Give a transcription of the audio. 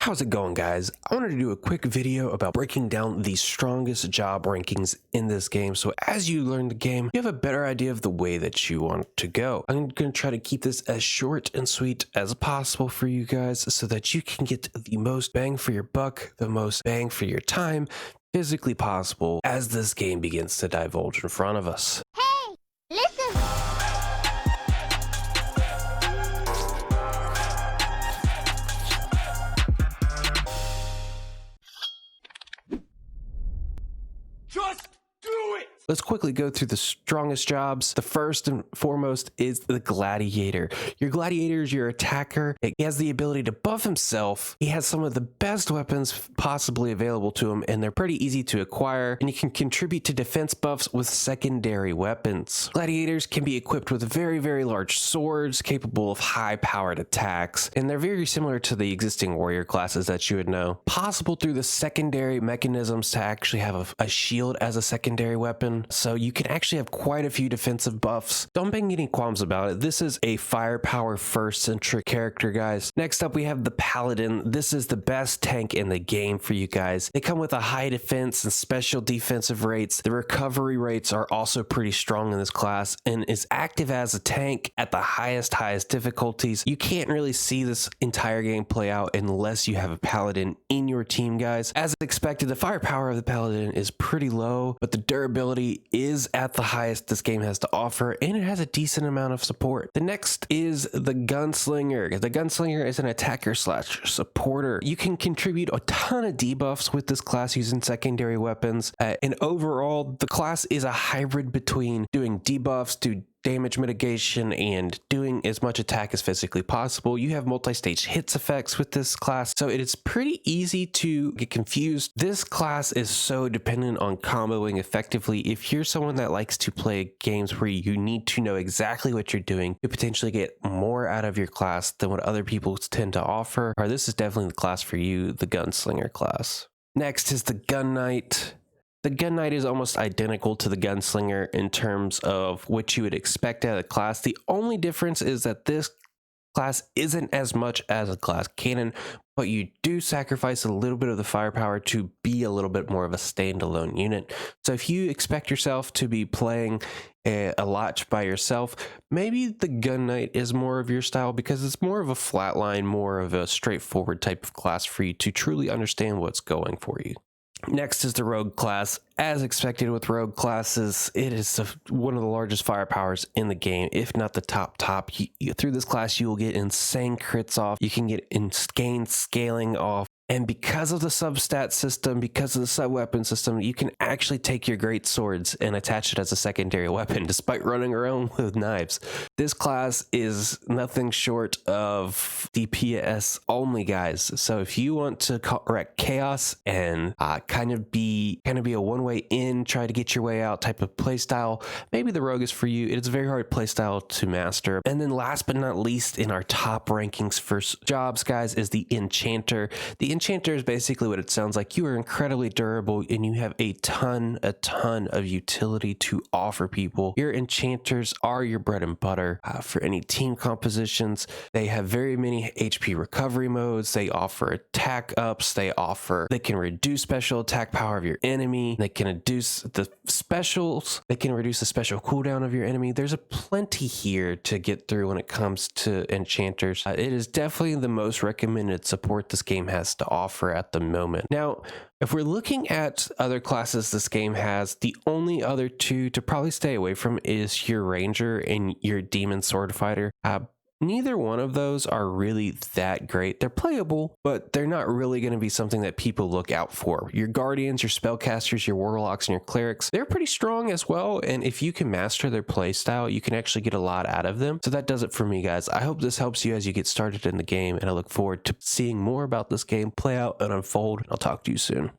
How's it going, guys? I wanted to do a quick video about breaking down the strongest job rankings in this game, so as you learn the game, you have a better idea of the way that you want to go. I'm going to try to keep this as short and sweet as possible for you guys so that you can get the most bang for your buck, the most bang for your time, physically possible as this game begins to divulge in front of us. Hey, listen! Just do it! Let's quickly go through the strongest jobs. The first and foremost is the Gladiator. Your Gladiator is your attacker. He has the ability to buff himself. He has some of the best weapons possibly available to him, and they're pretty easy to acquire, and he can contribute to defense buffs with secondary weapons. Gladiators can be equipped with very, very large swords capable of high-powered attacks, and they're very similar to the existing warrior classes that you would know. Possible through the secondary mechanisms to actually have a shield as a secondary weapon. So you can actually have quite a few defensive buffs. Don't make any qualms about it. This is a firepower first centric character, guys. Next up, we have the Paladin. This is the best tank in the game for you guys. They come with a high defense and special defensive rates. The recovery rates are also pretty strong in this class and is active as a tank at the highest difficulties. You can't really see this entire game play out unless you have a Paladin in your team, guys. As expected, the firepower of the Paladin is pretty low, but the durability is at the highest this game has to offer, and it has a decent amount of support. The next is the Gunslinger. The Gunslinger is an attacker slash supporter. You can contribute a ton of debuffs with this class using secondary weapons, and overall the class is a hybrid between doing debuffs to damage mitigation and doing as much attack as physically possible. You have multi-stage hits effects with this class, so it is pretty easy to get confused. This class is so dependent on comboing effectively. If you're someone that likes to play games where you need to know exactly what you're doing to potentially get more out of your class than what other people tend to offer, or this is definitely the class for you, the Gunslinger class. Next is the Gun Knight. The Gun Knight is almost identical to the Gunslinger in terms of what you would expect out of the class. The only difference is that this class isn't as much as a glass cannon, but you do sacrifice a little bit of the firepower to be a little bit more of a standalone unit. So if you expect yourself to be playing a lot by yourself, maybe the Gun Knight is more of your style because it's more of a flatline, more of a straightforward type of class for you to truly understand what's going for you. Next is the Rogue class. As expected with Rogue classes, it is one of the largest firepowers in the game, if not the top. Through this class, you will get insane crits off. You can get insane scaling off. And because of the substat system, because of the sub-weapon system, you can actually take your great swords and attach it as a secondary weapon, despite running around with knives. This class is nothing short of DPS only, guys. So if you want to wreak chaos and kind of be a one-way in, try to get your way out type of playstyle, maybe the Rogue is for you. It's a very hard playstyle to master. And then last but not least, in our top rankings for jobs, guys, is the Enchanter. The Enchanter is basically what it sounds like. You are incredibly durable and you have a ton of utility to offer people. Your enchanters are your bread and butter for any team compositions. They have very many HP recovery modes. They offer attack ups. They can reduce special attack power of your enemy. They can reduce the specials. They can reduce the special cooldown of your enemy. There's a plenty here to get through when it comes to enchanters. It is definitely the most recommended support this game has to offer at the moment. Now, if we're looking at other classes this game has, the only other two to probably stay away from is your Ranger and your Demon Sword Fighter. Neither one of those are really that great. They're playable, but they're not really going to be something that people look out for. Your Guardians, your Spellcasters, your Warlocks, and your Clerics, they're pretty strong as well, and if you can master their playstyle, you can actually get a lot out of them. So that does it for me, guys. I hope this helps you as you get started in the game, and I look forward to seeing more about this game play out and unfold. I'll talk to you soon.